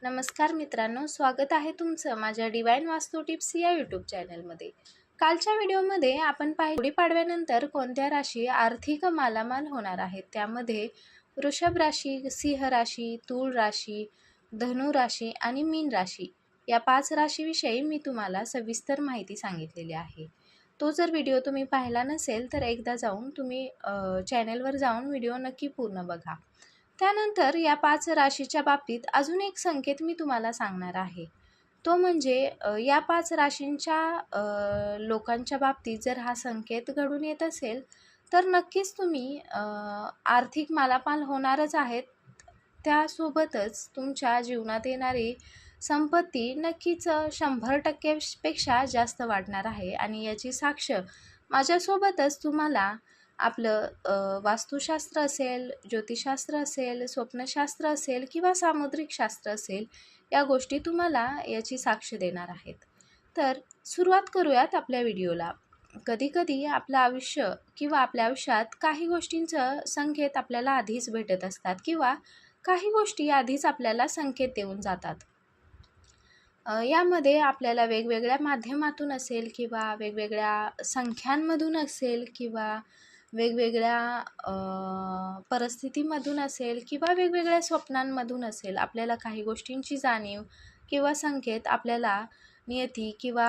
नमस्कार मित्रांनो, स्वागत आहे तुमचं माझ्या डिवाइन वास्तू टिप्स या यूट्यूब चॅनलमध्ये। कालच्या व्हिडिओमध्ये आपण गुढीपाडव्यानंतर कोणत्या राशी आर्थिक मालामाल होणार आहेत, त्यामध्ये वृषभ राशी, सिंह राशी, तूळ राशी, धनु राशी आणि मीन राशी या 5 राशीविषयी मी तुम्हाला सविस्तर माहिती सांगितलेली आहे। तो जर व्हिडिओ तुम्ही पाहिला नसेल तर एकदा जाऊन तुम्ही चॅनलवर जाऊन व्हिडिओ नक्की पूर्ण बघा। त्यानंतर या 5 राशीच्या बाबतीत अजून एक संकेत मी तुम्हाला सांगणार आहे। तो म्हणजे या 5 राशींच्या लोकांच्या बाबतीत जर हा संकेत घडून येत असेल तर नक्कीच तुम्ही आर्थिक मालामाल होणारच आहेत। त्यासोबतच तुमच्या जीवनात येणारी संपत्ती नक्कीच 100% पेक्षा जास्त वाढणार आहे आणि याची साक्ष माझ्यासोबतच तुम्हाला आपलं वास्तुशास्त्र असेल, ज्योतिषशास्त्र असेल, स्वप्नशास्त्र असेल किंवा सामुद्रिक शास्त्र असेल, या गोष्टी तुम्हाला याची साक्ष देणार आहेत। तर सुरुवात करूयात आपल्या व्हिडिओला। कधीकधी आपलं आयुष्य किंवा आपल्या आयुष्यात काही गोष्टींचं संकेत आपल्याला आधीच भेटत असतात किंवा काही गोष्टी आधीच आपल्याला संकेत देऊन जातात। यामध्ये आपल्याला वेगवेगळ्या माध्यमातून असेल किंवा वेगवेगळ्या संख्यांमधून असेल किंवा वेगवेगळ्या परिस्थितीमधून असेल किंवा वेगवेगळ्या स्वप्नांमधून असेल, आपल्याला काही गोष्टींची जाणीव किंवा संकेत आपल्याला नियती किंवा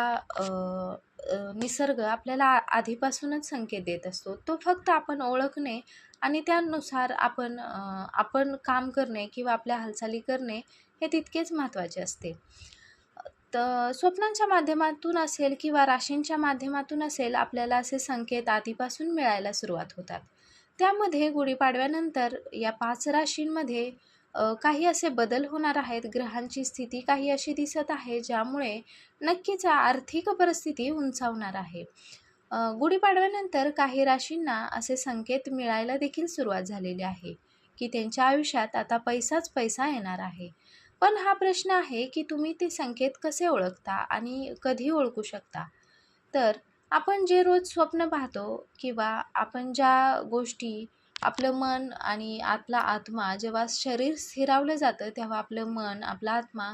निसर्ग आपल्याला आधीपासूनच संकेत देत असतो। तो फक्त आपण ओळखणे आणि त्यानुसार आपण काम करणे किंवा आपल्या हालचाली करणे हे तितकेच महत्त्वाचे असते। तर स्वप्नांच्या माध्यमातून असेल किंवा राशींच्या माध्यमातून असेल, आपल्याला असे संकेत आधीपासून मिळायला सुरुवात होतात। त्यामध्ये गुढीपाडव्यानंतर या 5 राशींमध्ये काही असे बदल होणार आहेत। ग्रहांची स्थिती काही अशी दिसत आहे ज्यामुळे नक्कीच आर्थिक परिस्थिती उंचावणार आहे। गुढीपाडव्यानंतर काही राशींना असे संकेत मिळायला देखील सुरुवात झालेली आहे की त्यांच्या आयुष्यात आता पैसाच पैसा येणार आहे। पण हा प्रश्न आहे की तुम्ही ते संकेत कसे ओळखता आणि कधी ओळखू शकता? तर आपण जे रोज स्वप्न पाहतो किंवा आपण ज्या गोष्टी, आपलं मन आणि आपला आत्मा, जेव्हा शरीर स्थिरावलं जातं तेव्हा आपलं मन, आपला आत्मा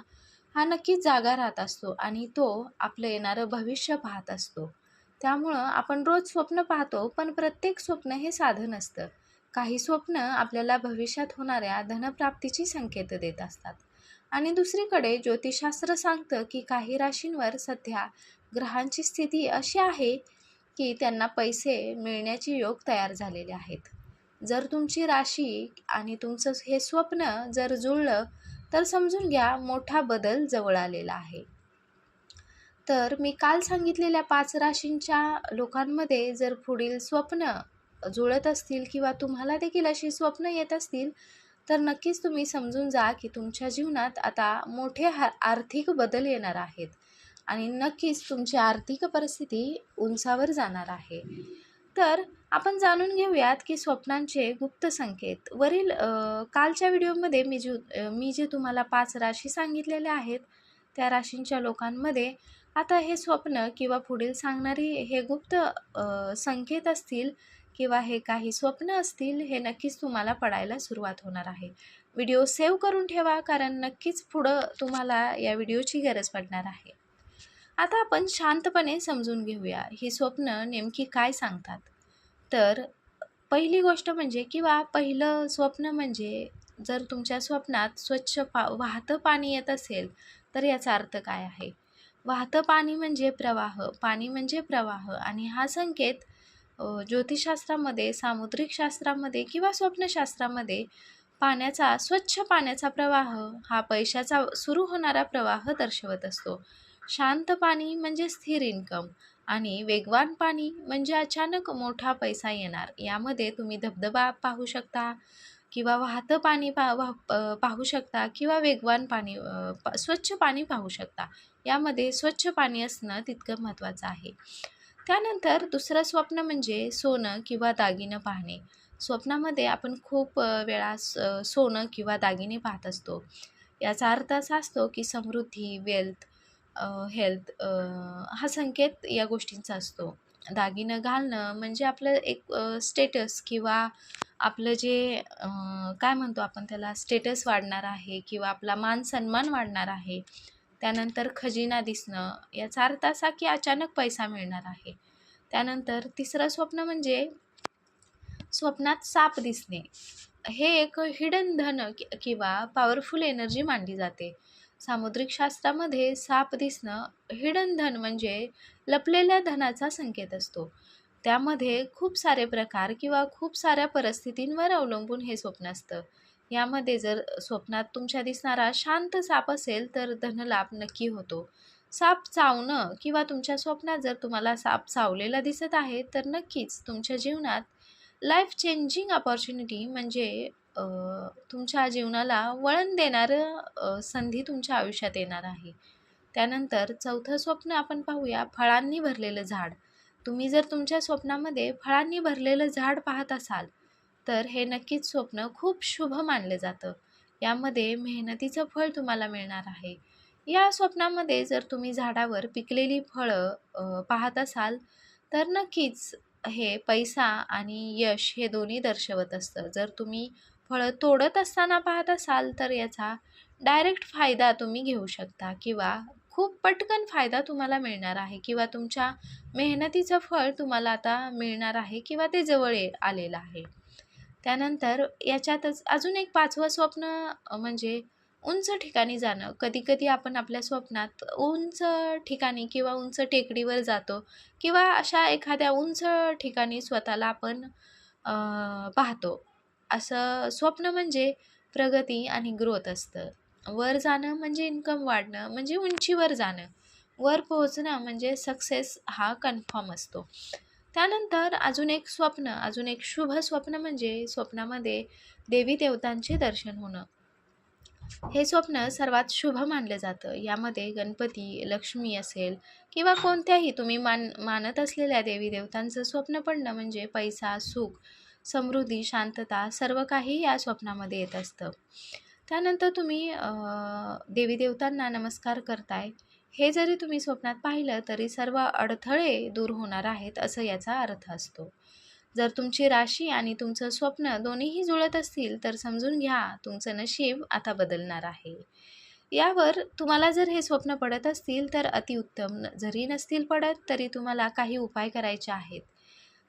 हा नक्कीच जागा राहत असतो आणि तो आपलं येणारं भविष्य पाहत असतो। त्यामुळं आपण रोज स्वप्न पाहतो, पण प्रत्येक स्वप्न हे साधं नसतं। काही स्वप्न आपल्याला भविष्यात होणाऱ्या धनप्राप्तीची संकेत देत असतात आणि दुसरीकडे ज्योतिषशास्त्र सांगतं की काही राशींवर सध्या ग्रहांची स्थिती अशी आहे की त्यांना पैसे मिळण्याचे योग तयार झालेले आहेत। जर तुमची राशी आणि तुमचं हे स्वप्न जर जुळलं तर समजून घ्या मोठा बदल जवळ आलेला आहे। तर मी काल सांगितलेल्या 5 राशींच्या लोकांमध्ये जर पुढील स्वप्न जुळत असतील किंवा तुम्हाला देखील अशी स्वप्न येत असतील तर नक्कीच तुम्ही समजून जा की तुमच्या जीवनात आता मोठे आर्थिक बदल येणार आहेत आणि नक्कीच तुमची आर्थिक परिस्थिती उंचावर जाणार आहे। तर आपण जाणून घेऊयात की स्वप्नांचे गुप्त संकेत। वरील कालच्या व्हिडिओमध्ये मी जे तुम्हाला 5 राशी सांगितलेल्या आहेत त्या राशींच्या लोकांमध्ये आता हे स्वप्न किंवा पुढील सांगणारी हे गुप्त संकेत असतील किंवा हे काही स्वप्न असतील, हे नक्कीच तुम्हाला पडायला सुरुवात होणार आहे। व्हिडिओ सेव्ह करून ठेवा, कारण नक्कीच पुढं तुम्हाला या व्हिडिओची गरज पडणार आहे। आता आपण शांतपणे समजून घेऊया ही स्वप्न नेमकी काय सांगतात। तर पहिली गोष्ट म्हणजे किंवा पहिलं स्वप्न म्हणजे जर तुमच्या स्वप्नात स्वच्छ वाहतं पाणी येत असेल तर याचा अर्थ काय आहे? वाहतं पाणी म्हणजे प्रवाह, पाणी म्हणजे प्रवाह आणि हा संकेत ज्योतिषशास्त्रामध्ये, सामुद्रिक शास्त्रामध्ये किंवा स्वप्नशास्त्रामध्ये स्वच्छ पाण्याचा प्रवाह हा पैशाचा सुरू होणारा प्रवाह दर्शवत असतो। शांत पाणी म्हणजे स्थिर इन्कम आणि वेगवान पाणी म्हणजे अचानक मोठा पैसा येणार। यामध्ये तुम्ही धबधबा पाहू शकता किंवा वाहतं पाणी पाहू शकता किंवा वेगवान पाणी, स्वच्छ पाणी पाहू शकता। यामध्ये स्वच्छ पाणी असणं तितकं महत्त्वाचं आहे। त्यानंतर दुसरं स्वप्न म्हणजे सोनं किंवा दागिनं पाहणे। स्वप्नामध्ये आपण खूप वेळा सोनं किंवा दागिने पाहत असतो। याचा अर्थ असा असतो की समृद्धी, वेल्थ, हेल्थ हा संकेत या गोष्टींचा असतो। दागिनं घालणं म्हणजे आपलं एक स्टेटस किंवा आपलं जे काय म्हणतो आपण त्याला, स्टेटस वाढणार आहे किंवा आपला मान सन्मान वाढणार आहे. त्यानंतर खजिना दिसणं, याचा अर्थ असा की अचानक पैसा मिळणार आहे. त्यानंतर तिसरं स्वप्न म्हणजे स्वप्नात साप दिसणे. हे एक हिडन धन किंवा पॉवरफुल एनर्जी मानली जाते. सामुद्रिक शास्त्रामध्ये साप दिसणं हिडन धन म्हणजे लपलेल्या धनाचा संकेत असतो. त्यामध्ये खूप सारे प्रकार किंवा खूप साऱ्या परिस्थितींवर अवलंबून हे स्वप्न असतं. यामध्ये जर स्वप्नात तुमच्या दिसणारा शांत साप असेल तर धनलाभ नक्की होतो. साप चावणं किंवा तुमच्या स्वप्नात जर तुम्हाला साप चावलेला दिसत आहे तर नक्कीच तुमच्या जीवनात लाईफ चेंजिंग अपॉर्च्युनिटी म्हणजे तुमच्या जीवनाला वळण देणारं संधी तुमच्या आयुष्यात येणार आहे. त्यानंतर चौथं स्वप्न आपण पाहूया, फळांनी भरलेलं झाड. तुम्ही जर तुमच्या स्वप्नामध्ये फळांनी भरलेलं झाड पाहत असाल तर हे नक्कीच स्वप्न खूप शुभ मानलं जातं. यामध्ये मेहनतीचं फळ तुम्हाला मिळणार आहे. या स्वप्नामध्ये जर तुम्ही झाडावर पिकलेली फळं पाहत असाल तर नक्कीच हे पैसा आणि यश हे दोन्ही दर्शवत असतं. जर तुम्ही फळं तोडत असताना पाहत असाल तर याचा डायरेक्ट फायदा तुम्ही घेऊ शकता किंवा खूप पटकन फायदा तुम्हाला मिळणार आहे किंवा तुमच्या मेहनतीचं फळ तुम्हाला आता मिळणार आहे किंवा ते जवळ आलेलं आहे. त्यानंतर याच्यातच अजून एक पाचवं स्वप्न म्हणजे उंच ठिकाणी जाणं. कधी-कधी आपण आपल्या स्वप्नात उंच ठिकाणी किंवा उंच टेकडीवर जातो किंवा अशा एखाद्या उंच ठिकाणी स्वतःला आपण पाहतो. असं स्वप्न म्हणजे प्रगती आणि ग्रोथ असतं. वर जाणं म्हणजे इन्कम वाढणं, म्हणजे उंचीवर जाणं. वर पोहोचणं म्हणजे सक्सेस हा कन्फर्म असतो. त्यानंतर अजून एक शुभ स्वप्न म्हणजे स्वप्नामध्ये देवी देवतांचे दर्शन होणं. हे स्वप्न सर्वात शुभ मानलं जातं. यामध्ये गणपती, लक्ष्मी असेल किंवा कोणत्याही तुम्ही मानत असलेल्या देवी देवतांचं स्वप्न पडणं म्हणजे पैसा, सुख, समृद्धी, शांतता सर्व काही या स्वप्नामध्ये येत असतं. त्यानंतर तुम्ही देवी देवतांना नमस्कार करताय, हे जरी तुम्ही स्वप्नात पाहिलं तरी सर्व अडथळे दूर होणार आहेत असं याचा अर्थ असतो. जर तुमची राशी आणि तुमचं स्वप्न दोन्हीही जुळत असतील तर समजून घ्या तुमचं नशीब आता बदलणार आहे. यावर तुम्हाला जर हे स्वप्न पडत असतील तर अतिउत्तम, जरी नसतील पडत तरी तुम्हाला काही उपाय करायचे आहेत.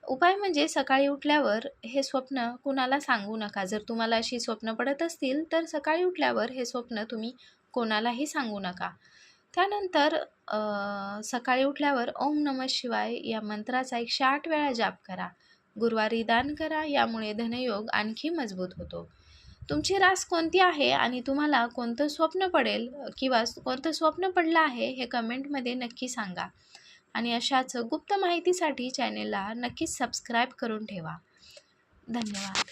उपाय म्हणजे सकाळी उठल्यावर हे स्वप्न कुणाला सांगू नका. जर तुम्हाला अशी स्वप्न पडत असतील तर सकाळी उठल्यावर हे स्वप्न तुम्ही कोणालाही सांगू नका. त्यानंतर सकाळी उठल्यावर ओम नमः शिवाय या मंत्राचा 108 वेळा जाप करा. गुरुवारी दान करा, यामुळे धनयोग आणखी मजबूत होतो. तुमची रास कोणती आहे आणि तुम्हाला कोणतं स्वप्न पडेल किंवा कोणतं स्वप्न पडलं आहे हे कमेंटमध्ये नक्की सांगा. आणि अशाच गुप्त माहितीसाठी चॅनेलला नक्कीच सबस्क्राईब करून ठेवा. धन्यवाद.